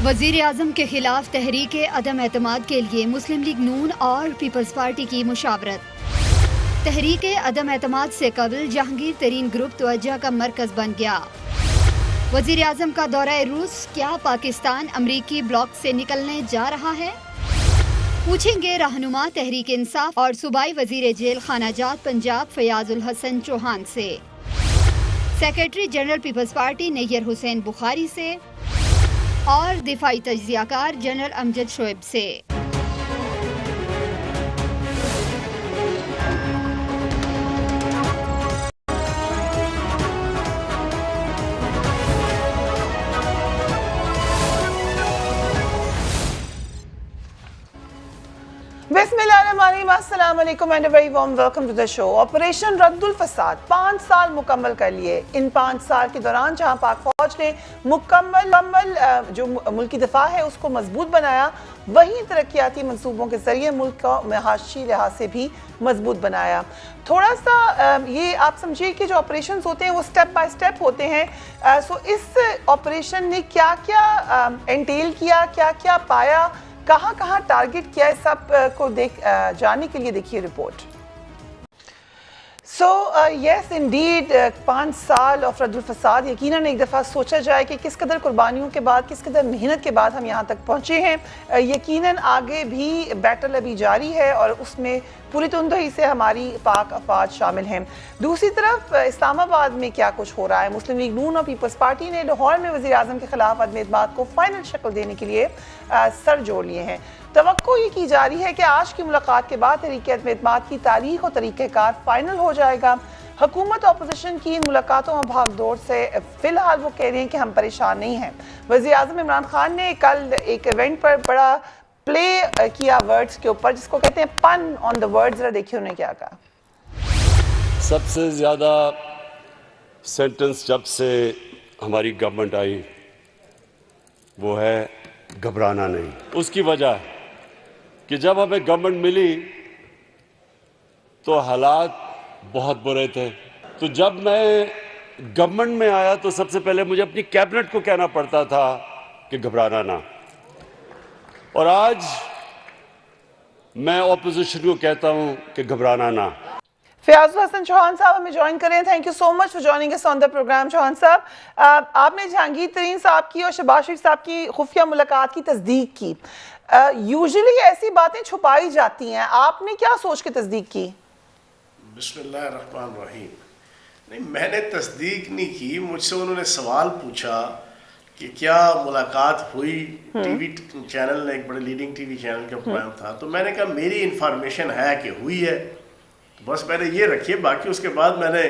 وزیر اعظم کے خلاف تحریک عدم اعتماد کے لیے مسلم لیگ نون اور پیپلز پارٹی کی مشاورت۔ تحریک عدم اعتماد سے قبل جہانگیر ترین گروپ توجہ کا مرکز بن گیا۔ وزیر اعظم کا دورہ روس، کیا پاکستان امریکی بلاک سے نکلنے جا رہا ہے؟ پوچھیں گے رہنما تحریک انصاف اور صوبائی وزیر جیل خانہ جات پنجاب فیاض الحسن چوہان سے، سیکرٹری جنرل پیپلز پارٹی نییر حسین بخاری سے اور دفاعی تجزیہ کار جنرل امجد شعیب سے۔ بسم اللہ الرحمن الرحیم، السلام علیکم and very warm welcome to the show. Operation رد الفساد 5 سال مکمل کر لیے۔ ان 5 سال کے دوران جہاں پاک فوج نے مکمل جو ملکی دفاع ہے اس کو مضبوط بنایا، وہیں ترقیاتی منصوبوں کے ذریعے ملک کو معاشی لحاظ سے بھی مضبوط بنایا۔ تھوڑا سا یہ آپ سمجھیے کہ جو آپریشنز ہوتے ہیں وہ سٹیپ بائی سٹیپ ہوتے ہیں۔ سو اس آپریشن نے کیا کیا انٹیل کیا، کیا کیا پایا، کہاں کہاں ٹارگٹ کیا ہے، سب کو جاننے کے لیے دیکھیے رپورٹ۔ یس انڈیڈ 5 سال آف رد الفساد، یقیناً ایک دفعہ سوچا جائے کہ کس قدر قربانیوں کے بعد، کس قدر محنت کے بعد ہم یہاں تک پہنچے ہیں۔ یقیناً آگے بھی بیٹل ابھی جاری ہے اور اس میں پوری تندہی سے ہماری پاک افواج شامل ہیں۔ دوسری طرف اسلام آباد میں کیا کچھ ہو رہا ہے؟ مسلم لیگ نون اور پیپلز پارٹی نے لاہور میں وزیر اعظم کے خلاف عدم اعتماد کو فائنل شکل دینے کے لیے سر جوڑ لیے ہیں۔ توقع یہ کی جا رہی ہے کہ آج کی ملاقات کے بعد تحریک عدم اعتماد کی تاریخ اور طریقہ کار فائنل ہو جائے گا۔ حکومت اپوزیشن کی ان ملاقاتوں اور بھاگ دوڑ سے فی الحال وہ کہہ رہے ہیں کہ ہم پریشان نہیں ہیں۔ وزیر اعظم عمران خان نے کل ایک ایونٹ پر بڑا پلے کیا ورڈز کے اوپر، جس کو کہتے ہیں پن آن دا ورڈز، ذرا دیکھیے انہوں نے کیا کہا۔ سب سے زیادہ سینٹنس جب سے ہماری گورنمنٹ آئی وہ ہے گھبرانا نہیں۔ اس کی وجہ کہ جب ہمیں گورنمنٹ ملی تو حالات بہت برے تھے، تو جب میں گورنمنٹ میں آیا تو سب سے پہلے مجھے اپنی کیبنٹ کو کہنا پڑتا تھا کہ گھبرانا نہ، اور آج میں اپوزیشن کو کہتا ہوں کہ گھبرانا نہ۔ فیاض الحسن چوہان صاحب ہمیں جوائن کریں۔ Thank you so much for joining us on the programme. Chauhan صاحب، آپ نے جہانگیر ترین صاحب کی اور شہباز شریف صاحب کی خفیہ ملاقات کی تصدیق کی۔ یوزلی ایسی باتیں چھپائی جاتی ہیں، آپ نے کیا سوچ کے تصدیق کی؟ بسم اللہ الرحمن الرحیم۔ نہیں، میں نے تصدیق نہیں کی، مجھ سے انہوں نے سوال پوچھا کہ کیا ملاقات ہوئی، ٹی وی چینل نے، ایک بڑے لیڈنگ ٹی وی چینل کا پروگرام تھا، تو میں نے کہا میری انفارمیشن ہے کہ ہوئی ہے، بس میں نے یہ رکھیے۔ باقی اس کے بعد میں نے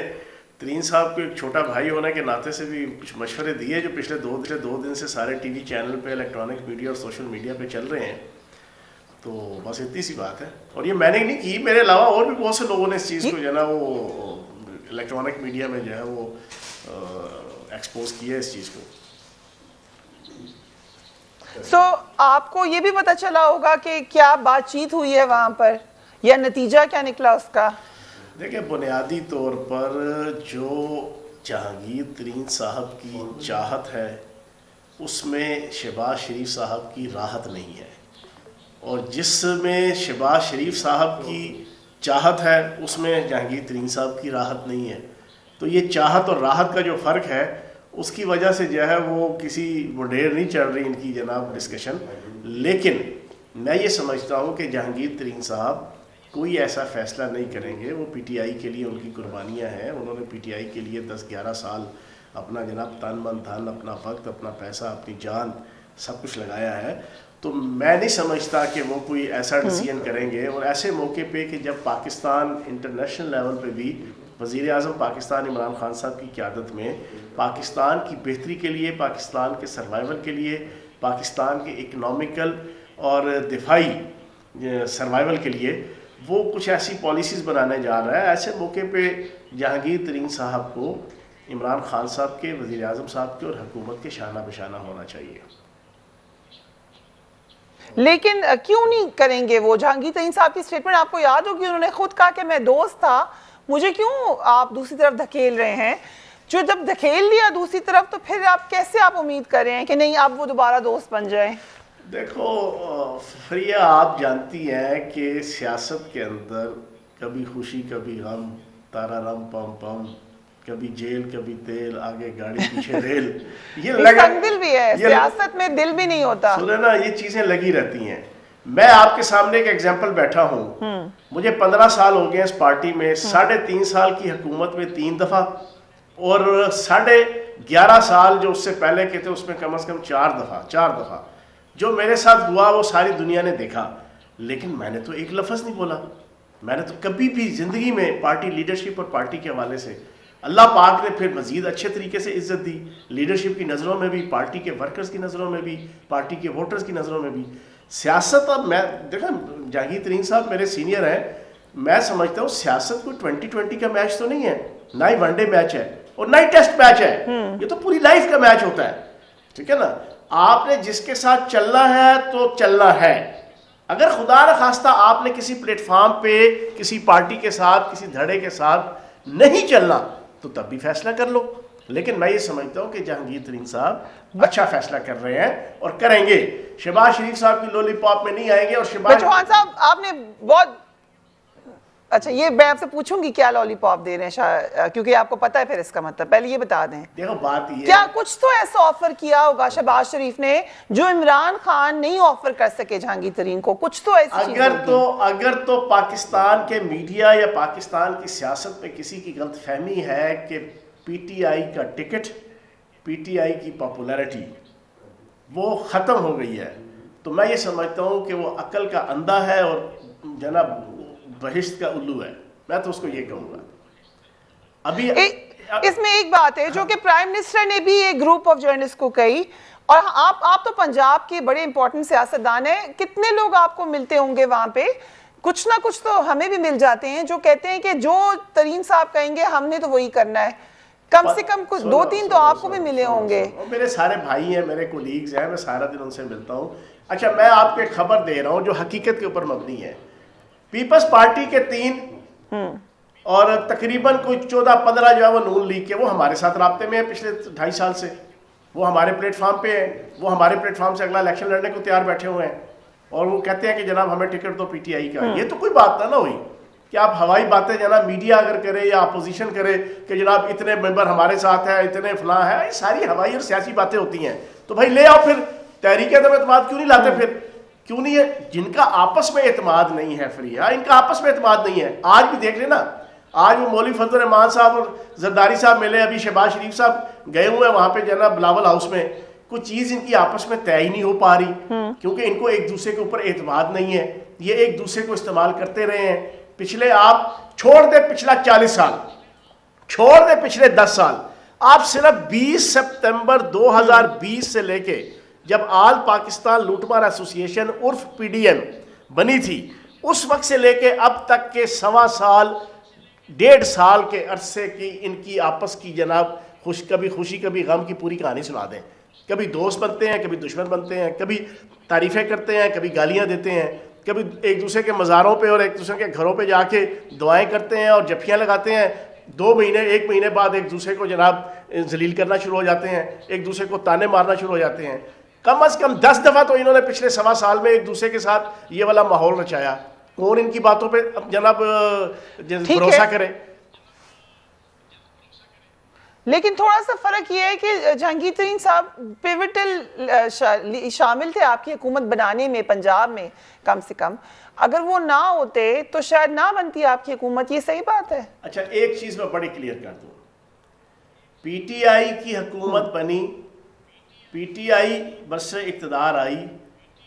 ترین صاحب کو ایک چھوٹا بھائی ہونے کے ناطے سے بھی کچھ مشورے دیے جو پچھلے دو دن سے سارے ٹی وی چینل پہ، الیکٹرانک میڈیا اور سوشل میڈیا پہ چل رہے ہیں، تو بس اتنی سی بات ہے۔ اور یہ میں نے نہیں کی، میرے علاوہ اور بھی بہت سے لوگوں نے اس چیز کو جو ہے نا وہ الیکٹرانک میڈیا میں جو ہے وہ ایکسپوز کیا ہے اس چیز کو۔ سو آپ کو یہ بھی پتہ چلا ہوگا کہ کیا بات چیت ہوئی ہے وہاں پر، یا نتیجہ کیا نکلا اس کا؟ دیکھیں، بنیادی طور پر جو جہانگیر ترین صاحب کی چاہت ہے اس میں شہباز شریف صاحب کی راحت نہیں ہے، اور جس میں شہباز شریف صاحب کی چاہت ہے اس میں جہانگیر ترین صاحب کی راحت نہیں ہے۔ تو یہ چاہت اور راحت کا جو فرق ہے اس کی وجہ سے جو ہے وہ کسی مڈیر نہیں چل رہی ان کی جناب ڈسکشن۔ لیکن میں یہ سمجھتا ہوں کہ جہانگیر ترین صاحب کوئی ایسا فیصلہ نہیں کریں گے۔ وہ پی ٹی آئی کے لیے ان کی قربانیاں ہیں، انہوں نے پی ٹی آئی کے لیے 10-11 سال اپنا جناب تن من دھن، اپنا وقت، اپنا پیسہ، اپنی جان سب کچھ لگایا ہے، تو میں نہیں سمجھتا کہ وہ کوئی ایسا ڈیسیژن کریں گے۔ اور ایسے موقع پہ کہ جب پاکستان انٹرنیشنل لیول پہ بھی وزیر اعظم پاکستان عمران خان صاحب کی قیادت میں پاکستان کی بہتری کے لیے، پاکستان کے سروائیول کے لیے، پاکستان کے اکنامیکل اور دفاعی سروائیول کے لیے وہ کچھ ایسی پالیسیز بنانے جا رہا ہے، ایسے موقع پہ جہانگیر ترین صاحب کو عمران خان صاحب کے، وزیر اعظم صاحب کے اور حکومت کے شانہ بشانہ ہونا چاہیے۔ لیکن کیوں نہیں کریں گے وہ؟ جہانگیر ترین صاحب کی سٹیٹمنٹ آپ کو یاد ہوگی، انہوں نے خود کہا کہ میں دوست تھا، مجھے کیوں آپ دوسری طرف دھکیل رہے ہیں؟ جو جب دھکیل دیا دوسری طرف تو پھر آپ کیسے آپ امید کر رہے ہیں کہ نہیں اب وہ دوبارہ دوست بن جائیں؟ دیکھو فریہ، آپ جانتی ہیں کہ سیاست کے اندر کبھی خوشی کبھی غم، تارا رم پم پم، کبھی جیل کبھی تیل، آگے گاڑی پیچھے ریل، یہ سنگ دل بھی ہے سیاست میں، دل بھی نہیں ہوتا. سنیں نا، یہ چیزیں لگی رہتی ہیں. میں آپ کے سامنے ایک ایگزامپل بیٹھا ہوں. مجھے 15 سال ہو گئے اس پارٹی میں، 3.5 سال کی حکومت میں 3 دفعہ، اور 11.5 سال جو اس سے پہلے کے تھے اس میں کم از کم 4 دفعہ. جو میرے ساتھ ہوا وہ ساری دنیا نے دیکھا، لیکن میں نے تو ایک لفظ نہیں بولا. میں نے تو کبھی بھی زندگی میں پارٹی لیڈرشپ اور پارٹی کے حوالے سے، اللہ پاک نے پھر مزید اچھے طریقے سے عزت دی، لیڈرشپ کی نظروں میں بھی، پارٹی کے ورکرز کی نظروں میں بھی، پارٹی کے ووٹرز کی نظروں میں بھی. سیاست، اب میں دیکھیں جہانگیر ترین صاحب میرے سینئر ہیں، میں سمجھتا ہوں سیاست کوئی 2020 کا میچ تو نہیں ہے، نہ ہی ون ڈے میچ ہے اور نہ ہی ٹیسٹ میچ ہے. یہ تو پوری لائف کا میچ ہوتا ہے. ٹھیک ہے نا؟ آپ نے جس کے ساتھ چلنا ہے تو چلنا ہے. اگر خدا نہ خواستہ آپ نے کسی پلیٹ فارم پہ کسی پارٹی کے ساتھ، کسی دھڑے کے ساتھ نہیں چلنا تو تب بھی فیصلہ کر لو. لیکن میں یہ سمجھتا ہوں کہ جہانگیر ترین صاحب اچھا فیصلہ کر رہے ہیں اور کریں گے. شہباز شریف صاحب کی لولی پاپ میں نہیں آئیں گے. اور شہباز چوہان صاحب آپ نے بہت اچھا، یہ میں آپ سے پوچھوں گی کیا لولی پاپ دے رہے ہیں، کیونکہ آپ کو پتا ہے پھر اس کا مطلب. پہلے یہ بتا دیں، دیکھو بات یہ کیا کچھ تو ایسا آفر کیا ہوگا شہباز شریف نے جو عمران خان نہیں آفر کر سکے جہانگیر ترین کو؟ کچھ تو ایسی چیز اگر تو پاکستان کے میڈیا یا پاکستان کی سیاست میں کسی کی غلط فہمی ہے کہ پی ٹی آئی کا ٹکٹ، پی ٹی آئی کی پاپولیرٹی وہ ختم ہو گئی ہے، تو میں یہ سمجھتا ہوں کہ وہ عقل کا اندھا ہے اور جناب بہشت کا الو ہے. میں تو اس کو یہ کہوں گا. ابھی اس میں ایک بات ہے جو کہ پرائم منسٹر نے بھی ایک گروپ آف جرنلسٹ کو کہی، اور آپ تو پنجاب کے بڑے امپورٹنٹ سیاستدان ہیں، کتنے لوگ آپ کو ملتے ہوں گے وہاں پہ؟ کچھ نہ کچھ تو ہمیں بھی مل جاتے ہیں جو کہتے ہیں کہ جو ترین صاحب کہیں گے ہم نے تو وہی کرنا ہے. کم سے کم کچھ 2-3 تو آپ کو بھی ملے ہوں گے. میرے سارے بھائی ہیں، میرے کولیگز ہیں، میں سارا دن ان سے ملتا ہوں. اچھا، میں آپ کو ایک خبر دے رہا ہوں جو حقیقت کے اوپر مبنی ہے. پیپلز پارٹی کے 3 اور تقریباً کوئی 14-15 جو ہے وہ نون لیگ کے، وہ ہمارے ساتھ رابطے میں ہیں پچھلے 2.5 سال سے. وہ ہمارے پلیٹ فارم پہ ہیں، وہ ہمارے پلیٹ فارم سے اگلا الیکشن لڑنے کو تیار بیٹھے ہوئے ہیں، اور وہ کہتے ہیں کہ جناب ہمیں ticket do P T I کا. یہ تو کوئی بات نہ ہوئی کہ آپ ہوائی باتیں جناب میڈیا اگر کرے یا اپوزیشن کرے کہ جناب اتنے ممبر ہمارے ساتھ ہیں، اتنے فلاں ہے، یہ ساری ہوائی اور سیاسی باتیں ہوتی ہیں. تو بھائی لے آؤ پھر تحریک عدم اعتماد کیوں نہیں لاتے؟ پھر کیوں نہیں ہے؟ جن کا آپس میں اعتماد نہیں ہے فریہ، ان کا آپس میں اعتماد نہیں ہے. آج بھی دیکھ لینا، آج وہ مولوی فضل الرحمان صاحب اور زرداری صاحب ملے، ابھی شہباز شریف صاحب گئے ہوئے ہیں وہاں پہ جناب بلاول ہاؤس میں. کوئی چیز ان کی آپس میں طے ہی نہیں ہو پا رہی کیونکہ ان کو ایک دوسرے کے اوپر اعتماد نہیں ہے. یہ ایک دوسرے کو استعمال کرتے رہے ہیں. پچھلے آپ چھوڑ دے پچھلا 40 سال، چھوڑ دے پچھلے 10 سال، آپ صرف 20 سپتمبر 2020 سے لے کے جب آل پاکستان لوٹ مار ایسوسی ایشن عرف پی ڈی ایم بنی تھی، اس وقت سے لے کے اب تک کے 1.25 سال 1.5 سال کے عرصے کی ان کی آپس کی جناب کبھی خوشی کبھی غم کی پوری کہانی سنا دیں. کبھی دوست بنتے ہیں، کبھی دشمن بنتے ہیں، کبھی تعریفیں کرتے ہیں، کبھی گالیاں دیتے ہیں، کبھی ایک دوسرے کے مزاروں پہ اور ایک دوسرے کے گھروں پہ جا کے دعائیں کرتے ہیں اور جفیاں لگاتے ہیں. 2 مہینے 1 مہینے بعد ایک دوسرے کو جناب ذلیل کرنا شروع ہو جاتے ہیں، ایک دوسرے کو تانے مارنا شروع ہو جاتے ہیں. کم از کم 10 دفعہ تو انہوں نے پچھلے 1.25 سال میں ایک دوسرے کے ساتھ یہ والا ماحول رچایا. کون ان کی باتوں پہ جناب بھروسہ کرے؟ لیکن تھوڑا سا فرق یہ ہے کہ جہانگیر ترین صاحب پیوٹل شامل تھے آپ کی حکومت بنانے میں پنجاب میں. کم سے کم اگر وہ نہ ہوتے تو شاید نہ بنتی آپ کی حکومت. یہ صحیح بات ہے. اچھا، ایک چیز میں بڑی کلیئر کر دوں، پی ٹی آئی کی حکومت بنی، پی ٹی آئی برسر اقتدار آئی،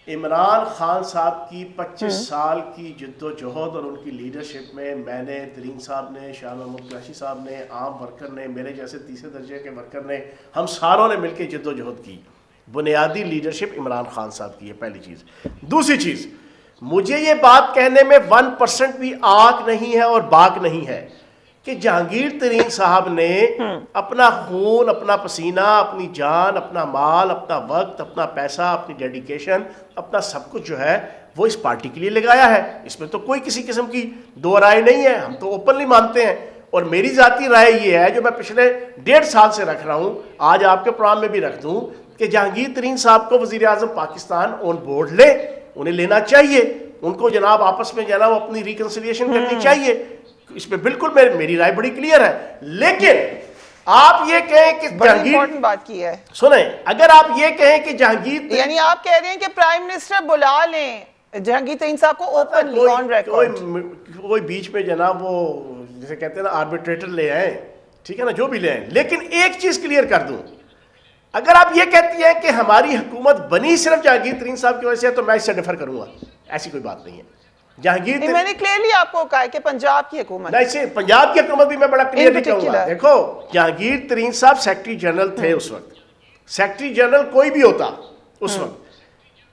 عمران خان صاحب کی 25 سال کی جد و جہد اور ان کی لیڈرشپ میں میں نے، ترین صاحب نے، شاہ محمود قریشی صاحب نے، عام ورکر نے، میرے جیسے تیسرے درجے کے ورکر نے، ہم ساروں نے مل کے جد و جہد کی. بنیادی لیڈرشپ عمران خان صاحب کی ہے، پہلی چیز. دوسری چیز، مجھے یہ بات کہنے میں 1% بھی آگ نہیں ہے اور باک نہیں ہے کہ جہانگیر ترین صاحب نے اپنا خون، اپنا پسینہ، اپنی جان، اپنا مال، اپنا وقت، اپنا پیسہ، اپنی ڈیڈیکیشن، اپنا سب کچھ جو ہے وہ اس پارٹی کے لیے لگایا ہے. اس میں تو کوئی کسی قسم کی دو رائے نہیں ہے. ہم تو اوپنلی مانتے ہیں. اور میری ذاتی رائے یہ ہے جو میں پچھلے 1.5 سال سے رکھ رہا ہوں, آج آپ کے پروگرام میں بھی رکھ دوں, کہ جہانگیر ترین صاحب کو وزیر اعظم پاکستان آن بورڈ لے, انہیں لینا چاہیے, ان کو جناب آپس میں جناب اپنی ریکنسیلیشن کرنی چاہیے, اس پہ بالکل میری رائے بڑی کلیئر ہے. لیکن آپ یہ کہیں کہ جہانگیر بات کی ہے, سنیں, اگر آپ یہ کہیں کہ جہانگیر, یعنی آپ کہہ رہے ہیں کہ پرائم منسٹر بلا لیں جہانگیر ترین صاحب کو اوپنلی آن ریکارڈ, کوئی بیچ میں جناب وہ جسے کہتے ہیں نا آربیٹریٹر لے آئیں, ٹھیک ہے نا, جو بھی لے آئیں, لیکن ایک چیز کلیئر کر دوں, اگر آپ یہ کہتی ہیں کہ ہماری حکومت بنی صرف جہانگیر ترین صاحب کی وجہ سے تو میں اس سے ڈفر کروں گا, ایسی کوئی بات نہیں ہے. جہانگیر میں نے کلیئرلی آپ کو کہا ہے کہ پنجاب کی حکومت, نہیں, پنجاب کی حکومت بھی میں بڑا کلیئرلی کہوں گا. دیکھو جہانگیر ترین صاحب سیکرٹری جنرل تھے اس وقت, سیکرٹری جنرل کوئی بھی ہوتا اس وقت,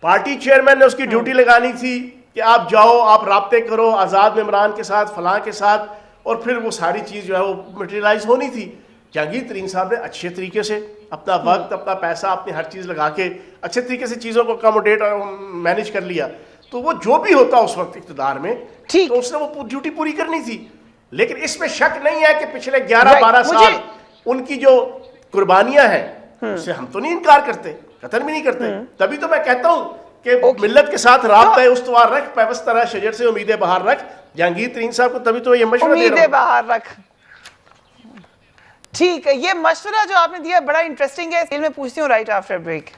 پارٹی چیئرمین نے اس کی ڈیوٹی لگانی تھی کہ آپ جاؤ, آپ رابطے کرو آزاد ممبران کے ساتھ, فلاں کے ساتھ, اور پھر وہ ساری چیز جو ہے وہ مٹیریلائز ہونی تھی. جہانگیر ترین صاحب نے اچھے طریقے سے اپنا وقت, اپنا پیسہ, اپنی ہر چیز لگا کے اچھے طریقے سے چیزوں کو اکاموڈیٹ اور مینیج کر لیا. تو وہ جو بھی ہوتا اس وقت اقتدار میں, تو اس نے وہ ڈیوٹی پوری کرنی تھی. لیکن اس میں شک نہیں ہے کہ پچھلے 11-12 سال ان کی جو قربانیاں ہیں اس سے ہم تو نہیں انکار کرتے, قطر بھی نہیں کرتے. تبھی تو میں کہتا ہوں کہ ملت کے ساتھ رابطہ استوار رکھ, پیوستہ رہ شجر سے امیدیں باہر رکھ. جہانگیر ترین صاحب کو تبھی تو یہ مشورہ دے رہا ہوں, امیدیں باہر رکھ. ٹھیک ہے, یہ مشورہ جو آپ نے دیا بڑا انٹرسٹنگ ہے, میں پوچھتی ہوں right after break.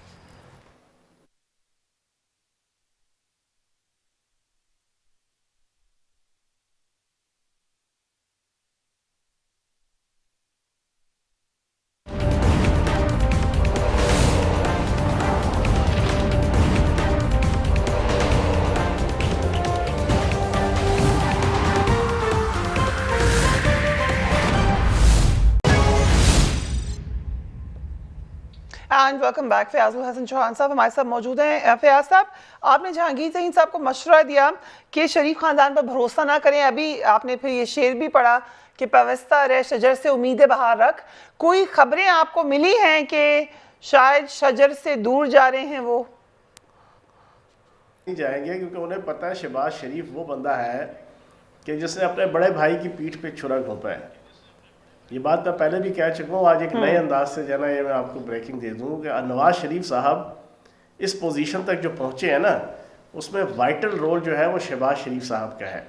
And welcome back. Fayyaz ul-Hassan Chohan sahib ہمارے ساتھ موجود ہیں. فیاض صاحب, آپ نے جہانگیر ترین صاحب کو مشورہ دیا کہ شریف خاندان پر بھروسہ نہ کریں. ابھی آپ نے پھر یہ شعر بھی پڑھا کہ پیوستہ رہ شجر سے امیدیں باہر رکھ. کوئی خبریں آپ کو ملی ہیں کہ شاید شجر سے دور جا رہے ہیں؟ وہ نہیں جائیں گے کیونکہ انہیں پتہ ہے شہباز شریف وہ بندہ ہے کہ جس نے اپنے بڑے بھائی کی پیٹھ پہ چھرا گھونپا ہے. یہ بات میں پہلے بھی کہہ چکا ہوں, آج ایک نئے انداز سے جو ہے نا یہ میں آپ کو بریکنگ دے دوں کہ نواز شریف صاحب اس پوزیشن تک جو پہنچے ہیں نا, اس میں وائٹل رول جو ہے وہ شہباز شریف صاحب کا ہے.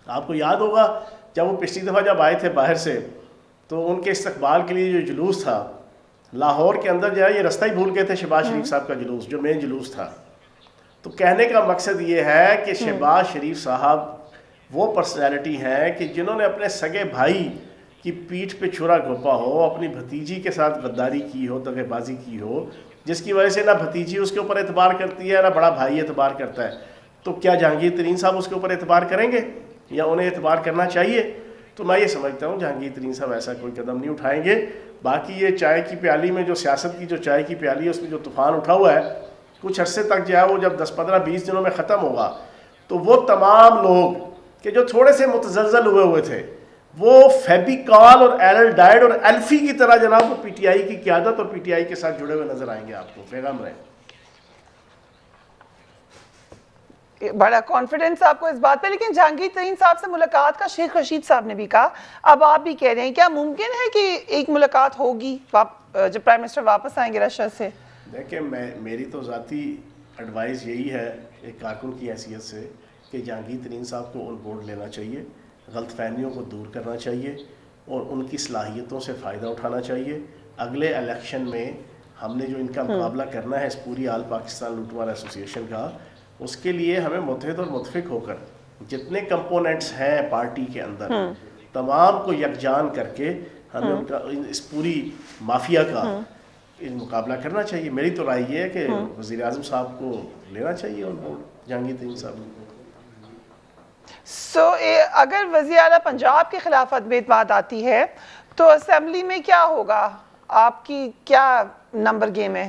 آپ کو یاد ہوگا جب وہ پچھلی دفعہ جب آئے تھے باہر سے, تو ان کے استقبال کے لیے جو جلوس تھا لاہور کے اندر جو ہے, یہ رستہ ہی بھول گئے تھے شہباز شریف صاحب کا جلوس جو مین جلوس تھا. تو کہنے کا مقصد یہ ہے کہ شہباز شریف صاحب وہ پرسنالٹی ہیں کہ جنہوں نے اپنے سگے بھائی کی پیٹھ پہ چھرا گھونپا ہو, اپنی بھتیجی کے ساتھ غداری کی ہو, دغے بازی کی ہو, جس کی وجہ سے نہ بھتیجی اس کے اوپر اعتبار کرتی ہے نہ بڑا بھائی اعتبار کرتا ہے. تو کیا جہانگیر ترین صاحب اس کے اوپر اعتبار کریں گے یا انہیں اعتبار کرنا چاہیے؟ تو میں یہ سمجھتا ہوں جہانگیر ترین صاحب ایسا کوئی قدم نہیں اٹھائیں گے. باقی یہ چائے کی پیالی میں جو سیاست کی جو چائے کی پیالی ہے اس میں جو طوفان اٹھا ہوا ہے, کچھ عرصے تک جو ہے وہ جب 10-15-20 دنوں میں ختم ہوگا تو وہ تمام لوگ کہ جو تھوڑے سے متزلزل ہوئے تھے وہ فیبیکال اور ایل ڈائڈ اور ایلفی کی طرح جناب وہ پی ٹی آئی کی قیادت اور پی ٹی آئی کے ساتھ جڑے ہوئے نظر آئیں گے آپ کو. پیغام رہے بڑا کانفیڈنس آپ کو اس بات پہ. لیکن جہانگیر ترین صاحب سے ملاقات کا شیخ رشید صاحب نے بھی کہا, اب آپ بھی کہہ رہے ہیں, کیا ممکن ہے کہ ایک ملاقات ہوگی جب پرائم منسٹر واپس آئیں گے رشیا سے؟ دیکھیں, میری تو ذاتی ایڈوائز یہی ہے ایک کارکن کی حیثیت سے کہ جہانگیر ترین صاحب کو آن بورڈ لینا چاہیے, غلط فہمیوں کو دور کرنا چاہیے اور ان کی صلاحیتوں سے فائدہ اٹھانا چاہیے. اگلے الیکشن میں ہم نے جو ان کا مقابلہ کرنا ہے اس پوری آل پاکستان لوٹمار ایسوسی ایشن کا, اس کے لیے ہمیں متحد اور متفق ہو کر جتنے کمپوننٹس ہیں پارٹی کے اندر تمام کو یکجان کر کے ہمیں ان کا اس پوری مافیا کا مقابلہ کرنا چاہیے. میری تو رائے یہ ہے کہ وزیر اعظم صاحب کو لینا چاہیے آن بورڈ جہانگیر ترین صاحب کو. اگر وزیر اعلیٰ پنجاب کے خلاف عدم اعتماد آتی ہے تو اسمبلی میں کیا ہوگا؟ آپ کی کیا نمبر گیم ہے؟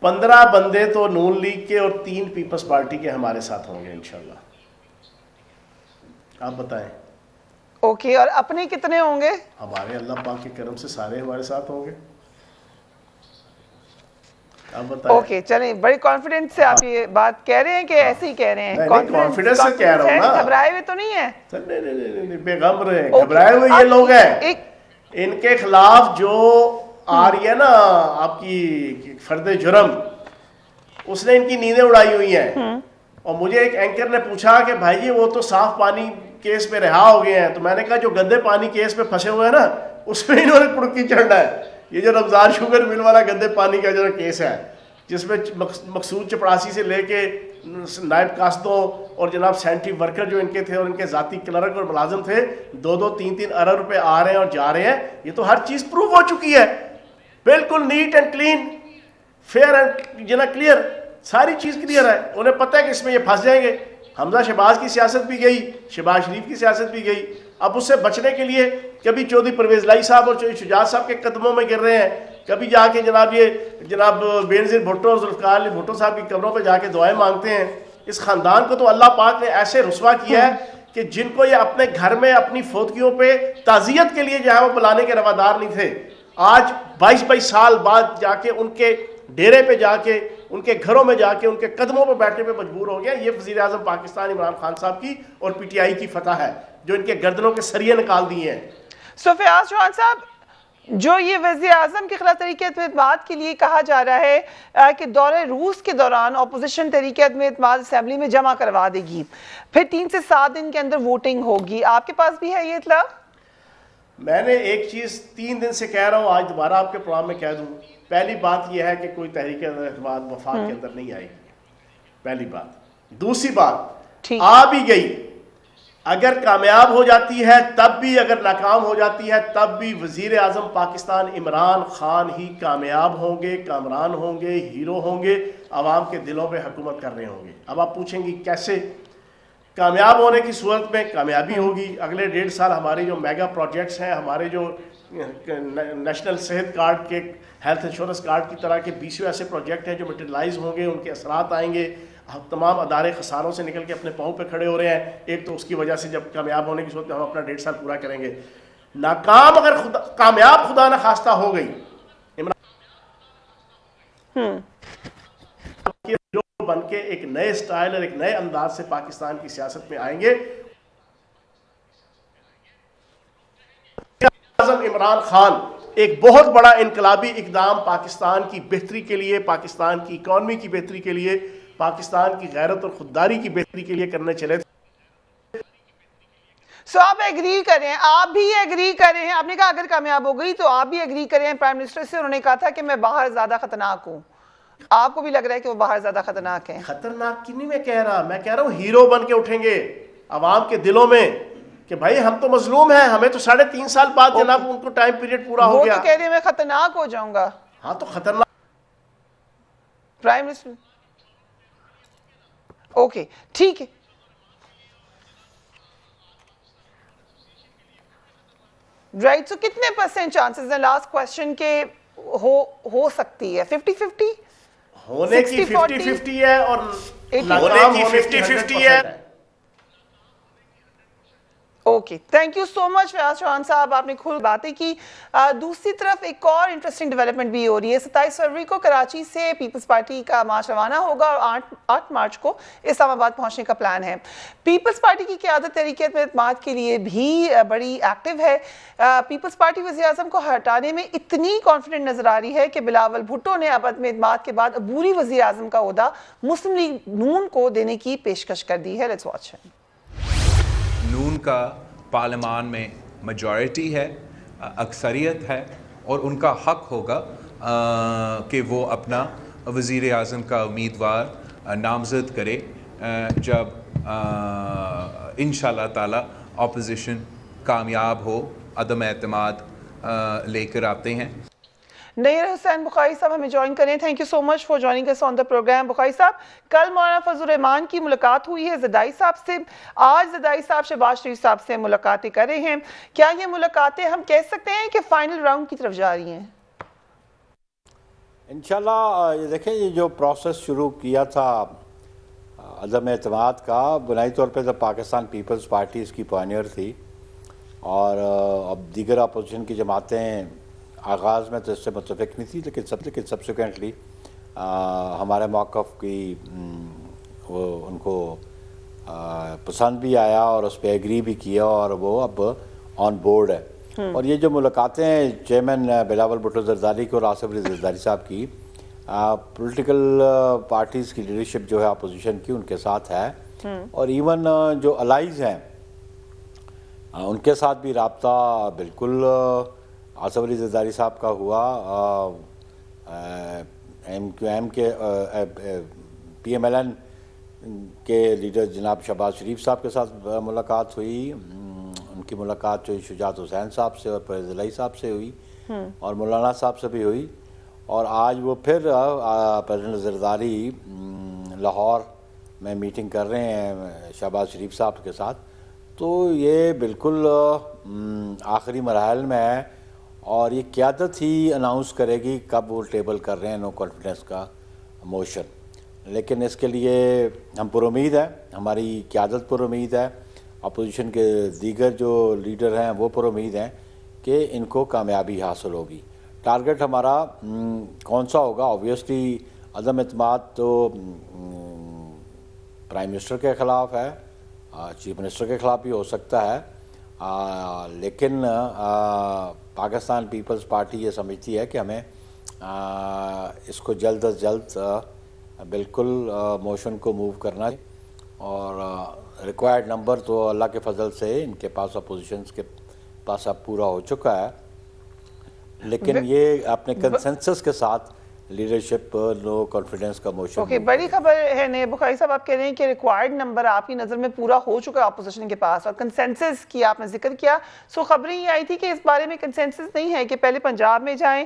15 بندے تو نون لیگ کے اور 3 پیپلز پارٹی کے ہمارے ساتھ ہوں گے انشاءاللہ. آپ بتائیں. اوکے, اور اپنے کتنے ہوں گے؟ ہمارے اللہ پاک کے کرم سے سارے ہمارے ساتھ ہوں گے. اوکے چلیں بڑے کانفیڈنس سے آپ یہ بات کہہ رہے ہیں کہ ایسے ہی کہہ رہے ہیں؟ کانفیڈنس سے کہہ رہا ہوں نا، گھبرائے ہوئے تو نہیں ہیں؟ نہیں بے غم رہے، گھبرائے ہوئے یہ لوگ ہیں، ان کے خلاف جو آ رہی ہے نا آپ کی فرد جرم، اس نے ان کی نیندیں اڑائی ہوئی ہیں. اور مجھے ایک اینکر نے پوچھا کہ بھائی جی وہ تو صاف پانی کیس پہ رہا ہو گئے ہیں، تو میں نے کہا جو گندے پانی کیس پہ پھنسے ہوئے ہیں نا اس پہ انہوں نے پڑکی چڑھنا ہے. یہ جو رمضان شوگر مل والا گندے پانی کا جو کیس ہے جس میں مقصود چپڑاسی سے لے کے نائب قاصدوں اور جناب سینٹری ورکر جو ان کے تھے اور ان کے ذاتی کلرک اور ملازم تھے 2-3 ارب روپے آ رہے ہیں اور جا رہے ہیں، یہ تو ہر چیز پروف ہو چکی ہے، بالکل net and clean, fair and clear, ساری چیز کلیئر ہے. انہیں پتہ ہے کہ اس میں یہ پھنس جائیں گے. حمزہ شہباز کی سیاست بھی گئی، شہباز شریف کی سیاست بھی گئی. اب اس سے بچنے کے لیے کبھی چودھری پرویز لائی صاحب اور چودھری شجاعت صاحب کے قدموں میں گر رہے ہیں، کبھی جا کے جناب بینظیر بھٹو اور ذوالفقار علی بھٹو صاحب کی قبروں پہ جا کے دعائیں مانگتے ہیں. اس خاندان کو تو اللہ پاک نے ایسے رسوا کیا ہے کہ جن کو یہ اپنے گھر میں اپنی فوتگیوں پہ تعزیت کے لیے جو ہے وہ بلانے کے روادار نہیں تھے، آج 22 سال بعد جا کے ان کے ڈیرے پہ جا کے ان کے گھروں میں جا کے ان کے قدموں پہ بیٹھنے پہ مجبور ہو گیا. یہ وزیر اعظم پاکستان عمران خان صاحب کی اور پی ٹی آئی کی فتح ہے جو ان کے گردنوں کے سریے نکال دیے ہیں. فیاض چوہان صاحب، جو یہ وزیر اعظم کے خلاف تحریک عدم اعتماد کے لیے کہا جا رہا ہے کہ دورہ روس کے دوران اپوزیشن تحریک عدم اعتماد اسمبلی میں جمع کروا دے گی، پھر 3 سے 7 دن کے اندر ووٹنگ ہوگی، آپ کے پاس بھی ہے یہ اطلاع؟ میں نے ایک چیز 3 دن سے کہہ رہا ہوں، آج دوبارہ آپ کے پروگرام میں کہہ دوں. پہلی بات یہ ہے کہ کوئی تحریک اعتماد وفاق کے اندر نہیں آئے گی، پہلی بات. دوسری بات، آ بھی گئی، اگر کامیاب ہو جاتی ہے تب بھی، اگر ناکام ہو جاتی ہے تب بھی وزیر اعظم پاکستان عمران خان ہی کامیاب ہوں گے، کامران ہوں گے، ہیرو ہوں گے، عوام کے دلوں پہ حکومت کر رہے ہوں گے. اب آپ پوچھیں گی کیسے؟ کامیاب ہونے کی صورت میں کامیابی ہوگی. اگلے 1.5 سال ہمارے جو میگا پروجیکٹس ہیں، ہمارے جو نیشنل صحت کارڈ کے ہیلتھ انشورنس کارڈ کی طرح کے 20 ایسے پروجیکٹ ہیں جو میٹیریلائز ہوں گے، ان کے اثرات آئیں گے. تمام ادارے خساروں سے نکل کے اپنے پاؤں پہ کھڑے ہو رہے ہیں. ایک تو اس کی وجہ سے جب کامیاب ہونے کی صورت میں ہم اپنا 1.5 سال پورا کریں گے. ناکام اگر کامیاب خدا نخواستہ ہو گئی، جو بن کے ایک نئے سٹائل اور ایک نئے انداز سے پاکستان کی سیاست میں آئیں گے. اعظم عمران خان ایک بہت بڑا انقلابی اقدام پاکستان کی بہتری کے لیے، پاکستان کی اکانومی کی بہتری کے لیے، پاکستان کی غیرت اور خودداری کی بہتری کے لیے کرنے چلے تھے. آپ ایگری کریں، آپ بھی ایگری کریں ہیں. آپ نے کہا اگر کامیاب ہو گئی تو آپ بھی ایگری کریں. پرائم منسٹر سے انہوں نے کہا تھا کہ میں باہر زیادہ خطرناک ہوں. آپ کو بھی لگ رہا ہے کہ وہ باہر زیادہ خطرناک ہیں؟ خطرناک کی نہیں میں کہہ رہا، میں کہہ رہا ہوں ہیرو بن کے اٹھیں گے عوام کے دلوں میں کہ بھائی ہم تو مظلوم ہیں، ہمیں تو 3.5 سال بعد جناب ان کو ٹائم پیریڈ پورا ہو گیا. وہ تو کہہ رہے ہیں میں خطرناک ہو جاؤں گا. ہاں تو خطرناک پرائم منسٹر. اوکے ٹھیک ہے. رائٹ، سو کتنے % چانسز ہیں لاسٹ کویسچن کے ہو سکتی ہے؟ 50-50 ہونے کی 50-50 ہے اور ہونے کی 50-50 ہے. اوکے، تھینک یو سو مچ فیاض چوہان صاحب، آپ نے کھل باتیں کی. دوسری طرف ایک اور انٹرسٹنگ ڈیولپمنٹ بھی ہو رہی ہے. 27 فروری کو کراچی سے پیپلز پارٹی کا مارچ روانہ ہوگا اور 8 مارچ کو اسلام آباد پہنچنے کا پلان ہے. پیپلز پارٹی کی قیادت تحریک عدم اعتماد کے لیے بھی بڑی ایکٹیو ہے. پیپلز پارٹی وزیر اعظم کو ہٹانے میں اتنی کانفیڈنٹ نظر آ رہی ہے کہ بلاول بھٹو نے اب عدم اعتماد کے بعد عبوری وزیر اعظم کا عہدہ مسلم لیگ نون کو دینے کی پیشکش کر دی ہے. Let's watch. نون کا پارلیمان میں میجورٹی ہے، اکثریت ہے، اور ان کا حق ہوگا کہ وہ اپنا وزیر اعظم کا امیدوار نامزد کرے جب انشاءاللہ تعالی اپوزیشن کامیاب ہو، عدم اعتماد لے کر آتے ہیں. نیر حسین بخاری صاحب ہمیں جوائن کریں. Thank you so much for joining us on the program. Bukhari sahib, کل مولانا فضل الرحمان کی ملاقات ہوئی ہے زدائی صاحب سے، آج زدائی صاحب شہباز شریف صاحب سے ملاقاتیں کر رہے ہیں. کیا یہ ملاقاتیں ہم کہہ سکتے ہیں کہ فائنل راؤنڈ کی طرف جا رہی ہیں؟ انشاءاللہ یہ دیکھیں، یہ جو پروسیس شروع کیا تھا عدم اعتماد کا، بنیادی طور پہ تو پاکستان پیپلز پارٹی اس کی پائنیئر تھی، اور اب دیگر اپوزیشن کی جماعتیں آغاز میں تو اس سے متفق نہیں تھی، لیکن سبسیکوینٹلی ہمارے موقف کی وہ ان کو پسند بھی آیا اور اس پہ ایگری بھی کیا اور وہ اب آن بورڈ ہے. اور یہ جو ملاقاتیں ہیں چیئرمین بلاول بھٹو زرداری کو اور آصف علی زرداری صاحب کی پولیٹیکل پارٹیز کی لیڈرشپ جو ہے اپوزیشن کی ان کے ساتھ ہے, اور ایون جو الائز ہیں ان کے ساتھ بھی رابطہ بالکل آصف علی زرداری صاحب کا ہوا. ایم کیو ایم کے پی ایم ایل این کے لیڈر جناب شہباز شریف صاحب کے ساتھ ملاقات ہوئی, ان کی ملاقات جو شجاعت حسین صاحب سے اور پرویز الہی صاحب سے ہوئی اور مولانا صاحب سے بھی ہوئی, اور آج وہ پھر پریزیڈنٹ زرداری لاہور میں میٹنگ کر رہے ہیں شہباز شریف صاحب کے ساتھ. تو یہ بالکل آخری مراحل میں ہے اور یہ قیادت ہی اناؤنس کرے گی کب وہ ٹیبل کر رہے ہیں نو کانفیڈنس کا موشن. لیکن اس کے لیے ہم پر امید ہیں, ہماری قیادت پر امید ہے, اپوزیشن کے دیگر جو لیڈر ہیں وہ پر امید ہیں کہ ان کو کامیابی حاصل ہوگی. ٹارگٹ ہمارا کون سا ہوگا؟ آبویسلی عدم اعتماد تو پرائم منسٹر کے خلاف ہے, چیف منسٹر کے خلاف بھی ہو سکتا ہے, لیکن پاکستان پیپلز پارٹی یہ سمجھتی ہے کہ ہمیں اس کو جلد از جلد بالکل موشن کو موو کرنا ہے, اور ریکوائرڈ نمبر تو اللہ کے فضل سے ان کے پاس اپوزیشنز کے پاس اب پورا ہو چکا ہے, لیکن یہ اپنے کنسنسس کے ساتھ لیڈرشپ نو کانفیڈنس کا موشن. اوکے, بڑی خبر ہے نیب بخاری صاحب, آپ کہہ رہے ہیں کہ ریکوائرڈ نمبر آپ کی نظر میں پورا ہو چکا ہے اپوزیشن کے پاس, اور کنسنسس کی آپ نے ذکر کیا. سو خبریں یہ آئی تھی کہ اس بارے میں کنسنسس نہیں ہے کہ پہلے پنجاب میں جائیں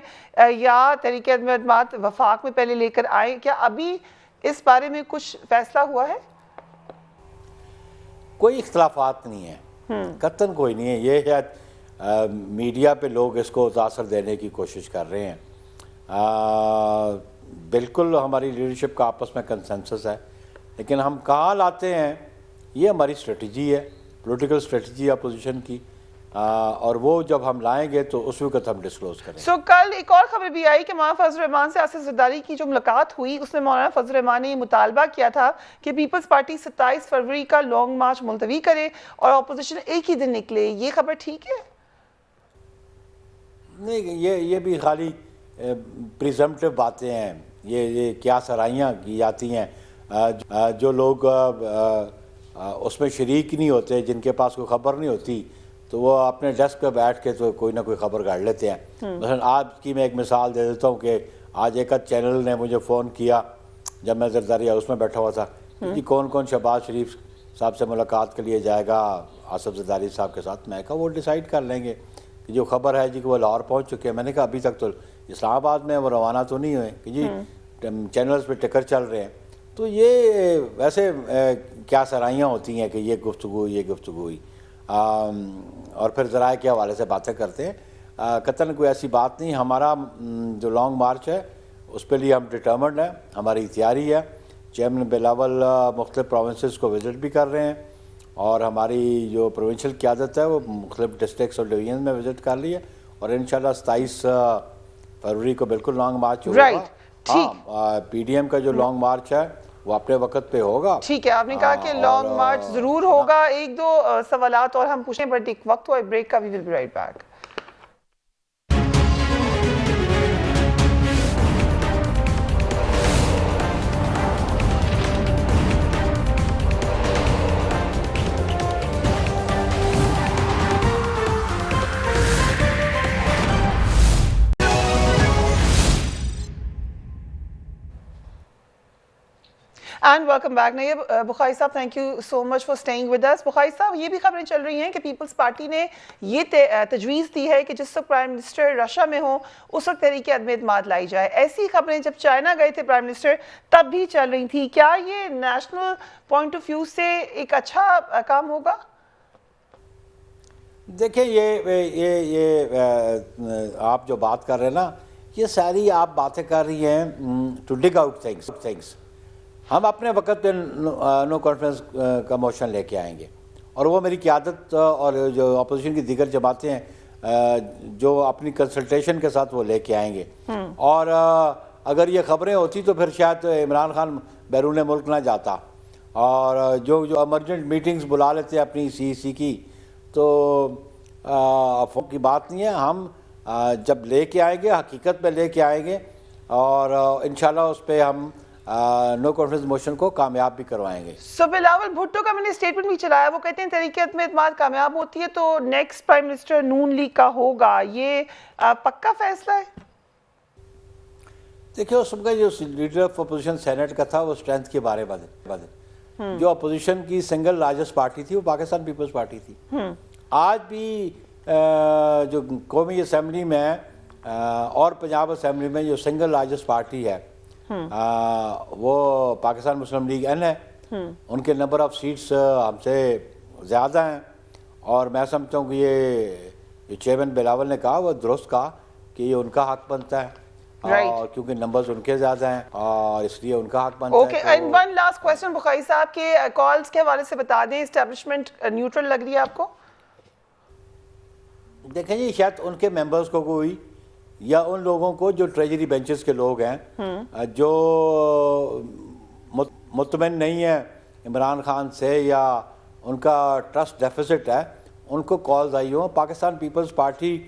یا تحریک عدم اعتماد وفاق میں پہلے لے کر آئیں, کیا ابھی اس بارے میں کچھ فیصلہ ہوا ہے؟ کوئی اختلافات نہیں ہے, قطعاً کوئی نہیں ہے. یہ ہے میڈیا پہ لوگ اس کو تاثر دینے کی کوشش کر رہے ہیں. بالکل ہماری لیڈرشپ کا آپس میں کنسنسس ہے, لیکن ہم کہاں لاتے ہیں یہ ہماری اسٹریٹجی ہے, پولیٹیکل اسٹریٹجی اپوزیشن کی, اور وہ جب ہم لائیں گے تو اس وقت ہم ڈسکلوز کریں گے. سو کل ایک اور خبر بھی آئی کہ مولانا فضل الرحمان سے آصف زرداری کی جو ملاقات ہوئی اس میں مولانا فضل الرحمان نے یہ مطالبہ کیا تھا کہ پیپلز پارٹی 27 فروری کا لانگ مارچ ملتوی کرے اور اپوزیشن ایک ہی دن نکلے. یہ خبر ٹھیک ہے؟ نہیں, یہ بھی خالی پریزمپٹیو باتیں ہیں, یہ کیا سرائیاں کی جاتی ہیں. جو لوگ اس میں شریک نہیں ہوتے, جن کے پاس کوئی خبر نہیں ہوتی, تو وہ اپنے ڈیسک پہ بیٹھ کے تو کوئی نہ کوئی خبر گاڑ لیتے ہیں. مثلا آج کی میں ایک مثال دے دیتا ہوں کہ آج ایک چینل نے مجھے فون کیا جب میں زرداری ہاؤس میں بیٹھا ہوا تھا کہ کون کون شہباز شریف صاحب سے ملاقات کے لیے جائے گا آصف زرداری صاحب کے ساتھ. میں کہا وہ ڈیسائیڈ کر لیں گے, کہ جو خبر ہے جی کہ وہ لاہور پہنچ چکے ہیں. میں نے کہا ابھی تک تو اسلام آباد میں وہ روانہ تو نہیں ہوئے کہ جی چینلز پہ ٹکر چل رہے ہیں. تو یہ ویسے کیا سرائیاں ہوتی ہیں کہ یہ گفتگو ہوئی, اور پھر ذرائع کے حوالے سے باتیں کرتے ہیں. قطعاً کوئی ایسی بات نہیں. ہمارا جو لانگ مارچ ہے اس پہ لیے ہم ڈٹرمنڈ ہیں, ہماری تیاری ہے. چیئرمین بلاول مختلف پروونسز کو وزٹ بھی کر رہے ہیں, اور ہماری جو پروونشل قیادت ہے وہ مختلف ڈسٹرکٹس اور ڈویژن میں وزٹ کر لی ہے, اور انشاءاللہ 27 فروری کو بالکل لانگ مارچ ہوگا. ہاں, پی ڈی ایم کا جو لانگ مارچ ہے وہ اپنے وقت پہ ہوگا. ٹھیک ہے, آپ نے کہا کہ لانگ مارچ ضرور ہوگا. ایک دو سوالات اور ہم پوچھیں, بٹ ایک وقت ہوا ہے بریک کا. We will be right back. And welcome back. نیب Bukhari sahib, thank you so much for staying with us. Bukhari sahib, یہ بھی خبریں چل رہی ہیں کہ پیپلز پارٹی نے یہ تجویز دی ہے کہ جس وقت پرائم منسٹر رشیا میں ہوں اس وقت تحریک عدم اعتماد لائی جائے. ایسی خبریں جب چائنا گئے تھے پرائم منسٹر تب بھی چل رہی تھی. کیا یہ نیشنل پوائنٹ آف ویو سے ایک اچھا کام ہوگا؟ دیکھیں, یہ آپ جو بات کر رہے ہیں نا, یہ ساری آپ باتیں کر رہی ہیں ٹو ڈگ آؤٹ تھنگس. ہم اپنے وقت پہ نو کانفیڈنس کا موشن لے کے آئیں گے, اور وہ میری قیادت اور جو اپوزیشن کی دیگر جماعتیں ہیں جو اپنی کنسلٹیشن کے ساتھ وہ لے کے آئیں گے. اور اگر یہ خبریں ہوتی تو پھر شاید عمران خان بیرون ملک نہ جاتا. اور جو ایمرجنٹ میٹنگز بلا لیتے ہیں اپنی سی سی کی, تو افواہ کی بات نہیں ہے. ہم جب لے کے آئیں گے, حقیقت میں لے کے آئیں گے, اور انشاءاللہ اس پہ ہم نو کانفیڈنس موشن کو کامیاب بھی کروائیں گے. سو بلاول بھٹو کا میں نے اسٹیٹمنٹ بھی چلایا, وہ کہتے ہیں تحریک عدم اعتماد کامیاب ہوتی ہے تو نیکسٹ پرائم منسٹر نون لیگ کا ہوگا. یہ پکا فیصلہ ہے؟ دیکھیں, اس کا جو لیڈر آف اپوزیشن سینٹ کا تھا وہ اسٹرینتھ کے بارے میں جو اپوزیشن کی سنگل لارجسٹ پارٹی تھی وہ پاکستان پیپلز پارٹی تھی. آج بھی جو قومی اسمبلی میں اور پنجاب اسمبلی میں جو سنگل لارجسٹ پارٹی ہے وہ پاکستان مسلم لیگ این ہے. ان کے نمبر آف سیٹس ہم سے زیادہ ہیں, اور میں سمجھتا ہوں کہ یہ چیئرمین بلاول نے کہا وہ درست کہا کہ یہ ان کا حق بنتا ہے, اور کیونکہ نمبرز ان کے زیادہ ہیں اور اس لیے ان کا حق بنتا ہے. Okay, and one last question Bukhari sahib کے کالز کے حوالے سے بتا دیں, اسٹیبلشمنٹ نیوٹرل لگ رہی ہے آپ کو؟ دیکھیں جی, شاید ان کے ممبرز کو کوئی, یا ان لوگوں کو جو ٹریجری بینچز کے لوگ ہیں جو مطمئن نہیں ہیں عمران خان سے, یا ان کا ٹرسٹ ڈیفیسٹ ہے, ان کو کالز آئی ہوں. پاکستان پیپلز پارٹی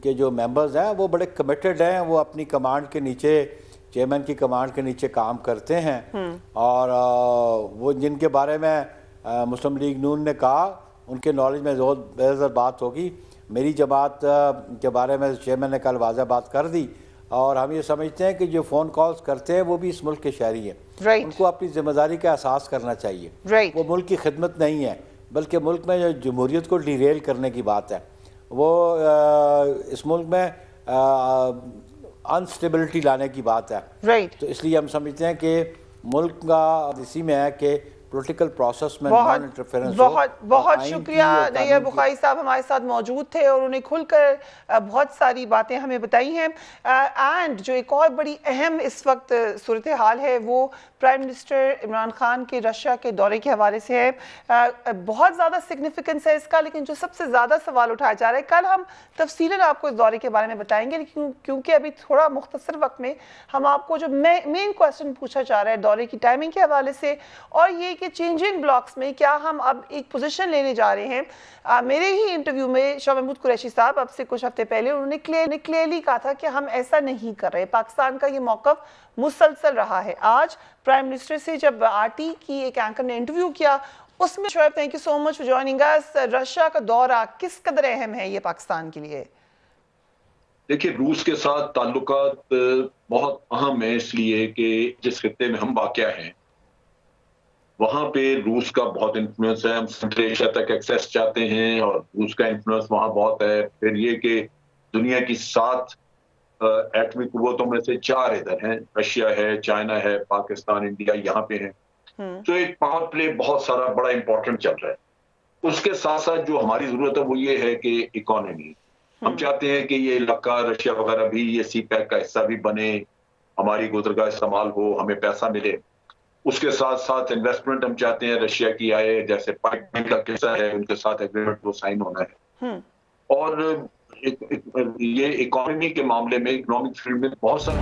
کے جو ممبرز ہیں وہ بڑے کمیٹڈ ہیں, وہ اپنی کمانڈ کے نیچے, چیئرمین کی کمانڈ کے نیچے کام کرتے ہیں, اور وہ جن کے بارے میں مسلم لیگ نون نے کہا ان کے نالج میں زور بات ہوگی. میری جماعت کے بارے میں چیئرمین نے کل واضح بات کر دی, اور ہم یہ سمجھتے ہیں کہ جو فون کالز کرتے ہیں وہ بھی اس ملک کے شہری ہیں. ان کو اپنی ذمہ داری کا احساس کرنا چاہیے. وہ ملک کی خدمت نہیں ہے, بلکہ ملک میں جو جمہوریت کو ڈیریل کرنے کی بات ہے, وہ اس ملک میں انسٹیبلٹی لانے کی بات ہے. تو اس لیے ہم سمجھتے ہیں کہ ملک کا اسی میں ہے کہ پولیٹیکل پروسیس میں نان انٹرفیرنس. بہت شکریہ نیب بخاری صاحب ہمارے ساتھ موجود تھے, اور انہوں نے کھل کر بہت ساری باتیں ہمیں بتائی ہیں. اینڈ جو ایک اور بڑی اہم اس وقت صورتحال ہے وہ پرائم منسٹر عمران خان کے رشیا کے دورے کے حوالے سے ہے. بہت زیادہ سگنیفیکنس ہے اس کا, لیکن جو سب سے زیادہ سوال اٹھایا جا رہا ہے, کل ہم تفصیلاً آپ کو اس دورے کے بارے میں بتائیں گے, لیکن کیونکہ ابھی تھوڑا مختصر وقت میں ہم آپ کو جو مین کویسچن پوچھا جا رہا ہے دورے کی ٹائمنگ کے حوالے سے, اور یہ کہ چینجنگ بلاکس میں کیا ہم اب ایک پوزیشن لینے جا رہے ہیں. میرے ہی انٹرویو میں شاہ محمود قریشی صاحب اب سے کچھ ہفتے پہلے انہوں نے کلیئرلی کہا تھا کہ ہم ایسا نہیں کر رہے. پاکستان کا یہ موقف مسلسل رہا ہے. آج پرائم منسٹر سے جب آر ٹی کی ایک اینکر نے انٹرویو کیا, اس میں Shoaib thank you so much for joining us. Russia کا دورہ کس قدر اہم ہے یہ پاکستان کے لیے؟ دیکھیے, روس کے ساتھ تعلقات بہت اہم ہیں, اس لیے کہ جس خطے میں ہم واقع ہیں وہاں پہ روس کا بہت انفلوئنس ہے. ہم سینٹرل ایشیا تک ایکسیس چاہتے ہیں اور روس کا انفلوئنس وہاں بہت ہے. پھر یہ کہ دنیا کی 7 ایٹمی قوتوں میں سے 4 ادھر ہیں, رشیا ہے, چائنا ہے, پاکستان, انڈیا یہاں پہ ہیں. تو ایک پاور پلے بہت سارا بڑا امپورٹنٹ چل رہا ہے. اس کے ساتھ ساتھ جو ہماری ضرورت ہے وہ یہ ہے کہ اکانومی, ہم چاہتے ہیں کہ یہ علاقہ رشیا وغیرہ بھی یہ سی پیک کا حصہ بھی بنے, ہماری گزرگاہ استعمال ہو, ہمیں پیسہ ملے. اس کے ساتھ ساتھ انویسٹمنٹ ہم چاہتے ہیں رشیا کی آئے, جیسے پائپ لائن کا قصہ ہے, ان کے ساتھ ایگریمنٹ وہ سائن ہونا ہے. اور یہ اکانومی کے معاملے میں, اکنامک فیلڈ میں بہت سارے